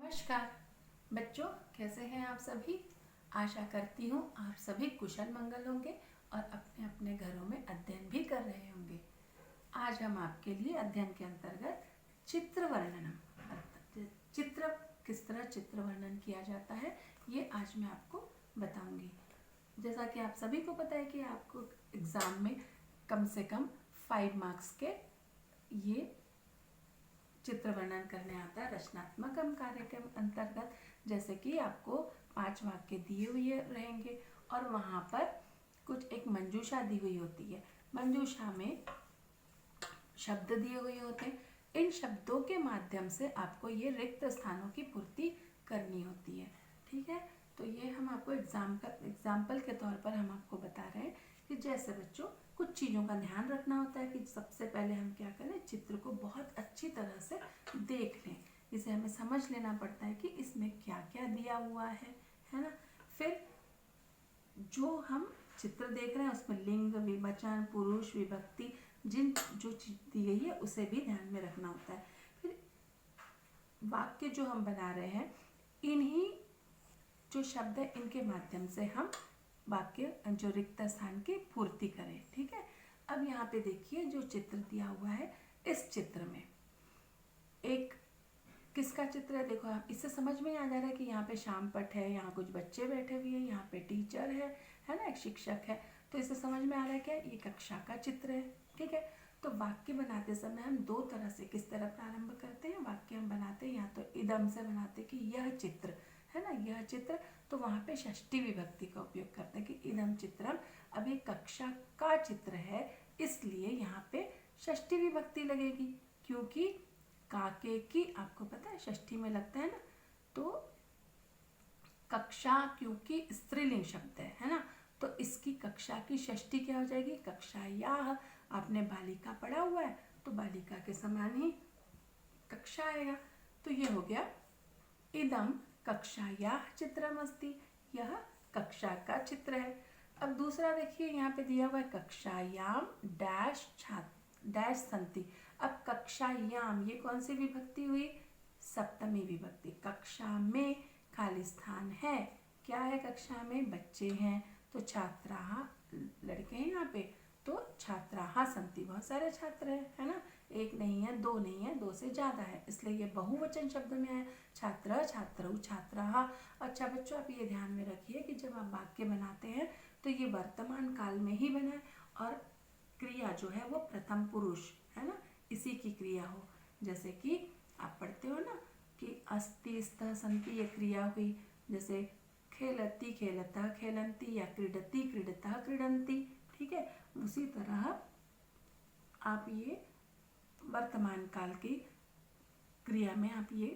नमस्कार बच्चों, कैसे हैं आप सभी। आशा करती हूँ आप सभी कुशल मंगल होंगे और अपने अपने घरों में अध्ययन भी कर रहे होंगे। आज हम आपके लिए अध्ययन के अंतर्गत चित्र वर्णनम, चित्र किस तरह चित्र वर्णन किया जाता है ये आज मैं आपको बताऊंगी। जैसा कि आप सभी को पता है कि आपको एग्ज़ाम में कम से कम 5 मार्क्स के ये चित्र वर्णन करने आता है रचनात्मक कार्य के अंतर्गत। जैसे कि आपको 5 वाक्य दिए हुए रहेंगे और वहाँ पर कुछ एक मंजूषा दी हुई होती है। मंजूषा में शब्द दिए हुए होते हैं। इन शब्दों के माध्यम से आपको ये रिक्त स्थानों की पूर्ति करनी होती है। ठीक है, तो ये हम आपको एग्जाम्पल के तौर पर हम आपको बता रहे हैं कि जैसे बच्चों कुछ चीज़ों का ध्यान रखना होता है कि सबसे पहले हम क्या करें, चित्र को बहुत अच्छी तरह से देख लें। इसे हमें समझ लेना पड़ता है कि इसमें क्या क्या दिया हुआ है ना। फिर जो हम चित्र देख रहे हैं उसमें लिंग, विवचन, पुरुष, विभक्ति जो चीज़ दी गई है उसे भी ध्यान में रखना होता है। फिर वाक्य जो हम बना रहे हैं, इन्हीं जो शब्द है इनके माध्यम से हम वाक्य जो रिक्त स्थान की पूर्ति करें। ठीक है, अब यहाँ पे देखिए जो चित्र दिया हुआ है, इस चित्र में एक किसका चित्र है। देखो आप इससे समझ में आ जा रहा है कि यहाँ पे शाम पट है, यहाँ कुछ बच्चे बैठे हुए हैं, यहाँ पे टीचर है ना, एक शिक्षक है। तो इससे समझ में आ रहा है क्या, ये कक्षा का चित्र है। ठीक है, तो वाक्य बनाते समय हम दो तरह से किस तरह प्रारंभ करते हैं। वाक्य हम बनाते हैं या तो इदम से बनाते कि यह चित्र है ना, यह चित्र। तो वहाँ पे षष्ठी विभक्ति का उपयोग करते हैं कि इदम चित्रम। अब ये कक्षा का चित्र है इसलिए यहाँ पे षष्ठी विभक्ति लगेगी, क्योंकि काके की आपको पता है षष्ठी में लगता है ना। तो कक्षा क्योंकि स्त्रीलिंग शब्द है ना, तो इसकी कक्षा की षष्ठी क्या हो जाएगी, कक्षायाः। आपने बालिका पढ़ा हुआ है तो बालिका के समान ही कक्षा आएगा। तो ये हो गया इदम कक्षायाः चित्रमस्ति, यह कक्षा का चित्र है। अब दूसरा देखिए यहाँ पे दिया हुआ है कक्षायाम डैश छात्र डैश संति। अब कक्षायाम ये कौन सी विभक्ति हुई, सप्तमी विभक्ति। कक्षा में खाली स्थान है, क्या है कक्षा में, बच्चे हैं। तो छात्राः लड़के हैं यहाँ पे, तो छात्राः संति बहुत सारे छात्र हैं, है ना। एक नहीं है, दो नहीं है, दो से ज़्यादा है, इसलिए ये बहुवचन शब्द में आया, छात्र, छात्रौ, छात्राः। अच्छा बच्चों आप ये ध्यान में रखिए कि जब आप वाक्य बनाते हैं तो ये वर्तमान काल में ही बनाए और क्रिया जो है वो प्रथम पुरुष है ना, इसी की क्रिया हो। जैसे कि आप पढ़ते हो ना कि अस्ति, स्तः, सन्ति ये क्रिया हुई। जैसे खेलति, खेलतः, खेलन्ति या क्रीडति, क्रीडतः, क्रीडन्ति। ठीक है, उसी तरह आप ये वर्तमान काल की क्रिया में आप ये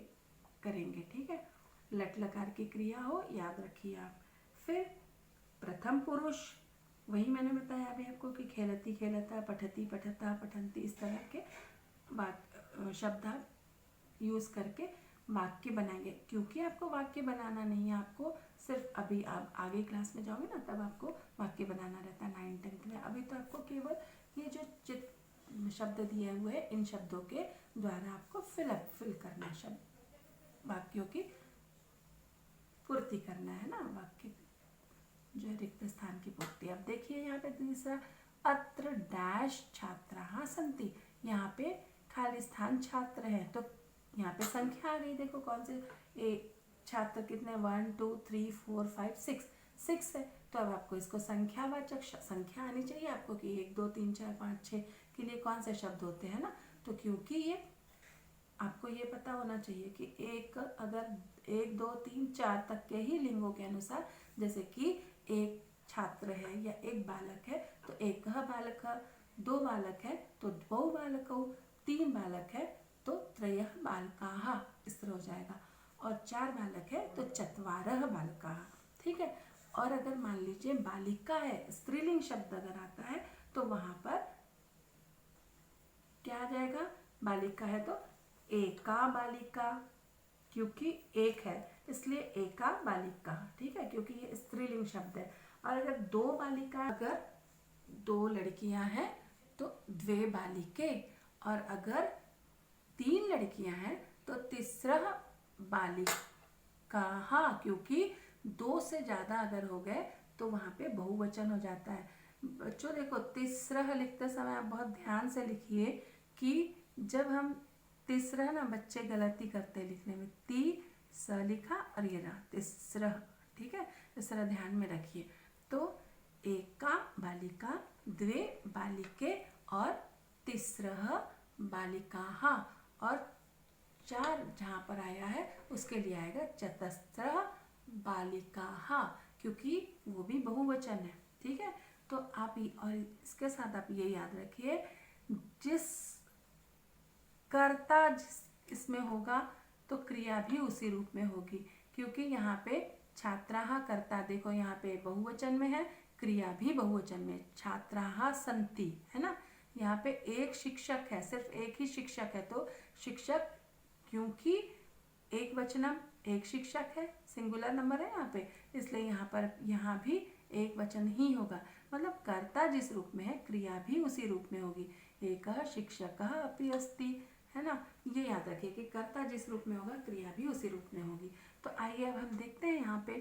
करेंगे। ठीक है, लट लकार की क्रिया हो, याद रखिए आप। फिर प्रथम पुरुष वही मैंने बताया अभी आपको कि खेलती, खेलता, पठती, पठता, पठन्ति, इस तरह के शब्द आप यूज़ करके वाक्य बनाएंगे। क्योंकि आपको वाक्य बनाना नहीं है, आपको सिर्फ अभी आप आगे क्लास में जाओगे ना तब आपको वाक्य बनाना रहता है 9th 10th में। अभी तो आपको केवल ये जो शब्द दिए हुए हैं इन शब्दों के द्वारा आपको फिल करना है, शब्द वाक्यों की पूर्ति करना है ना, वाक्य जो है रिक्त स्थान की पूर्ति। अब देखिए यहाँ पे तीसरा, अत्र डैश छात्राः सन्ति। यहाँ पे खाली स्थान छात्र है, तो यहाँ पे संख्या आ गई। देखो कौन से छात्र कितने, 1 2 3 4 5 6 है। तो अब आपको इसको संख्यावाचक संख्या आनी चाहिए आपको कि 1 2 3 4 5 6 के लिए कौन से शब्द होते हैं ना। तो क्योंकि ये आपको ये पता होना चाहिए कि एक अगर 1 2 3 4 तक के ही लिंगों के अनुसार, जैसे कि एक छात्र है या एक बालक है तो एक बालक, दो बालक है तो द्वौ बालकौ, तीन बालक है तो त्रयः बालकाः, इस तरह हो जाएगा। और 4 बालक है तो चत्वारः बालकाः। ठीक है, और अगर मान लीजिए बालिका है, स्त्रीलिंग शब्द अगर आता है तो वहां पर क्या आ जाएगा, बालिका है तो एका बालिका, क्योंकि एक है इसलिए एका बालिका। ठीक है, क्योंकि ये स्त्रीलिंग शब्द है। और अगर दो बालिका, अगर दो लड़कियां हैं तो द्वे बालिके, और अगर 3 लड़कियां हैं तो तीसरा बालिकाः, क्योंकि 2 से ज़्यादा अगर हो गए तो वहाँ पे बहुवचन हो जाता है। बच्चों देखो, तिस्रः लिखते समय आप बहुत ध्यान से लिखिए कि जब हम तिस्रः ना, बच्चे गलती करते हैं लिखने में, स लिखा और ये रहा तिस्रः, ठीक है, इस तरह ध्यान में रखिए। तो एका बालिका, द्वे बालिके और तिस्रः बालिकाः, और 4 जहाँ पर आया है उसके लिए आएगा चतस्रः बालिकाः, क्योंकि वो भी बहुवचन है, ठीक है। तो आप और इसके साथ आप ये याद रखिए, जिस कर्ता इसमें होगा तो क्रिया भी उसी रूप में होगी, क्योंकि यहाँ पे छात्राः कर्ता, देखो यहाँ पे बहुवचन में है, क्रिया भी बहुवचन में, छात्राः सन्ति, है ना। यहाँ पे एक शिक्षक है, सिर्फ एक ही शिक्षक है, तो शिक्षक, क्योंकि एक वचनम एक शिक्षक है, सिंगुलर नंबर है यहाँ पे, इसलिए यहाँ भी एक वचन ही होगा। मतलब कर्ता जिस रूप में है क्रिया भी उसी रूप में होगी। एकः शिक्षकः अपि अस्ति, है ना। ये याद रखिए कि कर्ता जिस रूप में होगा क्रिया भी उसी रूप में होगी। तो आइए अब हम देखते हैं यहाँ पे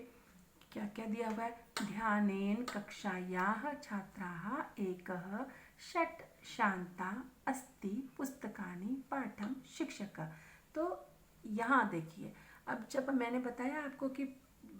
क्या क्या दिया हुआ है। ध्यानेन कक्षायाः छात्राः एकः षट् शान्ता अस्ति पुस्तकानि पाठं शिक्षकः। तो यहाँ देखिए, अब जब मैंने बताया आपको कि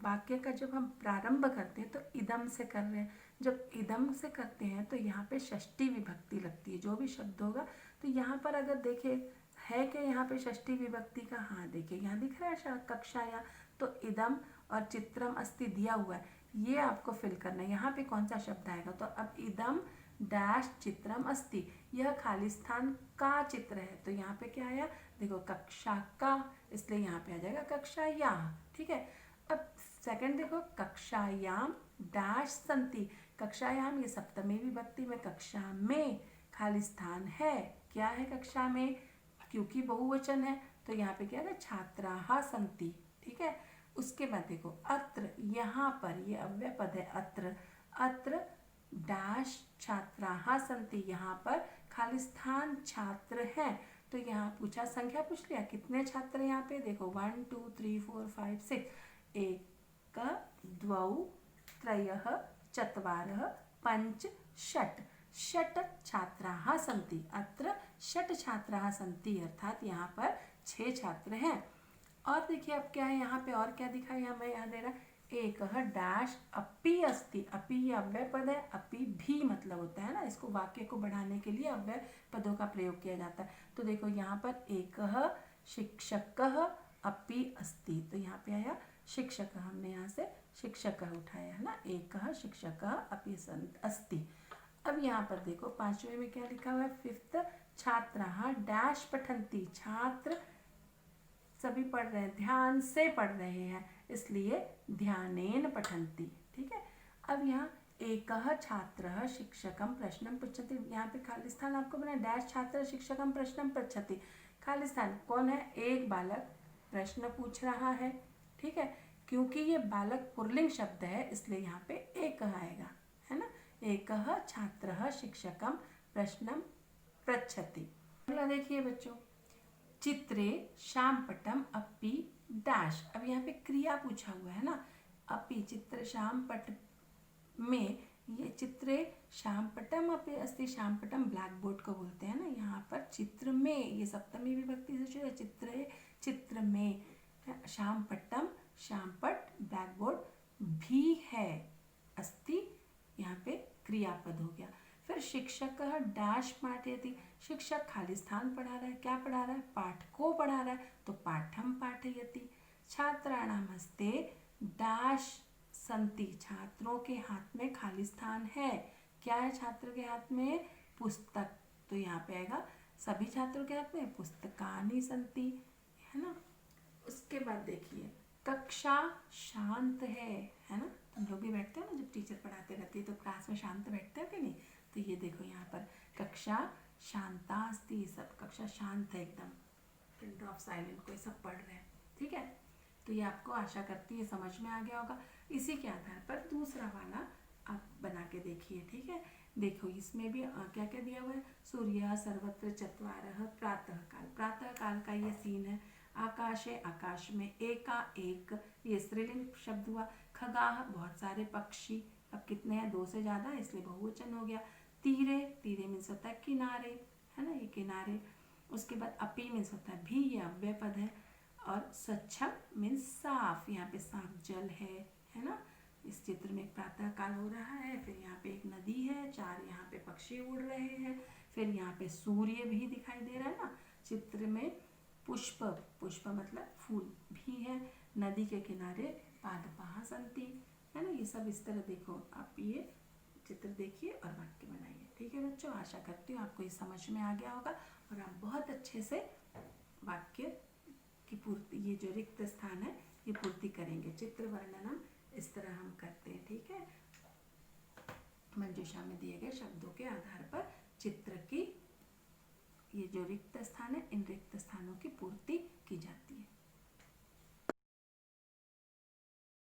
वाक्य का जब हम प्रारंभ करते हैं तो इदम से कर रहे हैं, जब इदम से करते हैं तो यहाँ पे षष्ठी विभक्ति लगती है, जो भी शब्द होगा। तो यहाँ पर अगर देखें है कि यहाँ पे षष्ठी विभक्ति का, हाँ देखिए यहाँ दिख रहा है कक्षाया, तो इदम और चित्रम अस्ति दिया हुआ है, ये आपको फिल करना है। यहाँ पे कौन सा शब्द आएगा, तो अब इदम डैश चित्रम अस्ति, यह खाली स्थान का चित्र है, तो यहाँ पे क्या आया, देखो कक्षा का, इसलिए यहाँ पे आ जाएगा कक्षायाः, ठीक है। अब सेकंड देखो, कक्षायाम डैश संति, कक्षायाम ये सप्तमी विभक्ति में, कक्षा में खाली स्थान है, क्या है कक्षा में, क्योंकि बहुवचन है, तो यहाँ पे क्या है, छात्राः सन्ति, ठीक है। उसके बाद देखो अत्र, यहाँ पर ये अव्यय पद है अत्र, अत्र डैश छात्राः सन्ति, यहाँ पर खाली स्थान छात्र हैं, तो यहाँ पूछा संख्या पूछ लिया, कितने छात्र यहाँ पे, देखो 1 2 3 4 5 6, एक द्वौ त्रयः चत्वारः पञ्च षट्, षट् छात्राः सन्ति, अत्र षट् छात्राः सन्ति, अर्थात यहाँ पर 6 छात्र हैं। और देखिए अब क्या है यहाँ पे, और क्या दिखा यहाँ मैं यहाँ दे रहा, एकः डैश अपि अस्ति, अपि ये अव्यय पद है, अपि भी मतलब होता है ना, इसको वाक्य को बढ़ाने के लिए अव्यय पदों का प्रयोग किया जाता है। तो देखो यहाँ पर एकः शिक्षकः अपि अस्ति, तो यहाँ पे आया शिक्षक, हमने यहाँ से शिक्षक उठाया है ना, एकः शिक्षकः अपि अस्ति। अब यहाँ पर देखो पांचवें में क्या लिखा हुआ है, फिफ्थ, छात्राः डैश पठन्ति, छात्र सभी पढ़ रहे हैं, ध्यान से पढ़ रहे हैं, इसलिए ध्यानेन पठन्ति, ठीक है। अब यहाँ एकः छात्रः शिक्षकं प्रश्नं पृच्छति, यहाँ पे खाली स्थान आपको बना, डैश छात्र शिक्षकं प्रश्नं पृच्छति, खाली स्थान, कौन है, एक बालक प्रश्न पूछ रहा है, ठीक है। क्योंकि ये बालक पुल्लिंग शब्द है इसलिए यहाँ पे एकः आएगा, है ना, एकः छात्रः शिक्षकं प्रश्नं पृच्छति। अगला देखिए बच्चों, चित्रे शामपटम अपि डैश, अब यहाँ पे क्रिया पूछा हुआ है ना, अपि चित्र शामपट में, ये चित्रे शामपटम अपि अस्ति, शामपटम ब्लैक बोर्ड को बोलते हैं ना, यहाँ पर चित्र में, ये सप्तमी विभक्ति से शुरू है, चित्रे चित्र में, शामपटम शामपट ब्लैक बोर्ड भी है, अस्ति यहाँ पे क्रियापद हो गया। फिर शिक्षक डैश पाठयति, शिक्षक खाली स्थान पढ़ा रहा है, क्या पढ़ा रहा है, पाठ को पढ़ा रहा है, तो पाठम पाठयति। छात्राणां हस्ते डैश संति, छात्रों के हाथ में खाली स्थान है, क्या है छात्र के हाथ में, पुस्तक, तो यहाँ पे आएगा सभी छात्रों के हाथ में पुस्तकानि संति, है ना। उसके बाद देखिए कक्षा शांत है ना, तुम लोग भी बैठते हो ना, जब टीचर पढ़ाते रहती है तो क्लास में शांत बैठते हो कि नहीं, तो ये देखो यहाँ पर कक्षा शांता अस्ति, सब कक्षा शांत है एकदम, पिन ड्रॉप साइलेंट, कोई सब पढ़ रहे हैं, ठीक है। तो ये आपको आशा करती है समझ में आ गया होगा। इसी के आधार पर दूसरा वाला आप बना के देखिए, ठीक है। देखो इसमें भी क्या क्या दिया हुआ है, सूर्य सर्वत्र चत्वारः प्रातः काल, प्रातः काल का ये सीन है, आकाशे, आकाश में, एका, एक, ये स्त्रीलिंग शब्द हुआ। खगाह, बहुत सारे पक्षी, अब कितने हैं, 2 से ज़्यादा, इसलिए बहुवचन हो गया। तीरे, तीरे मीन्स होता है किनारे, है ना, ये किनारे। उसके बाद अपी मीन्स होता है भी, ये अव्यय पद है। और स्वच्छम मीन्स साफ, यहाँ पे साफ जल है ना। इस चित्र में एक प्रातः काल हो रहा है, फिर यहाँ पे एक नदी है, 4 यहाँ पे पक्षी उड़ रहे हैं, फिर यहाँ पे सूर्य भी दिखाई दे रहा है ना चित्र में। पुष्प, पुष्प मतलब फूल भी है। नदी के किनारे पादपाः सन्ति, है ना। ये सब इस तरह देखो, आप ये चित्र देखिए और वाक्य बनाइए। ठीक है बच्चों, आशा करती हूँ आपको ये समझ में आ गया होगा और आप बहुत अच्छे से वाक्य की पूर्ति, ये जो रिक्त स्थान है ये पूर्ति करेंगे। चित्र वर्णनम इस तरह हम करते हैं। ठीक है, मंजूषा में दिए गए शब्दों के आधार पर चित्र की, ये जो रिक्त स्थान है, इन रिक्त स्थानों की पूर्ति की जाती है।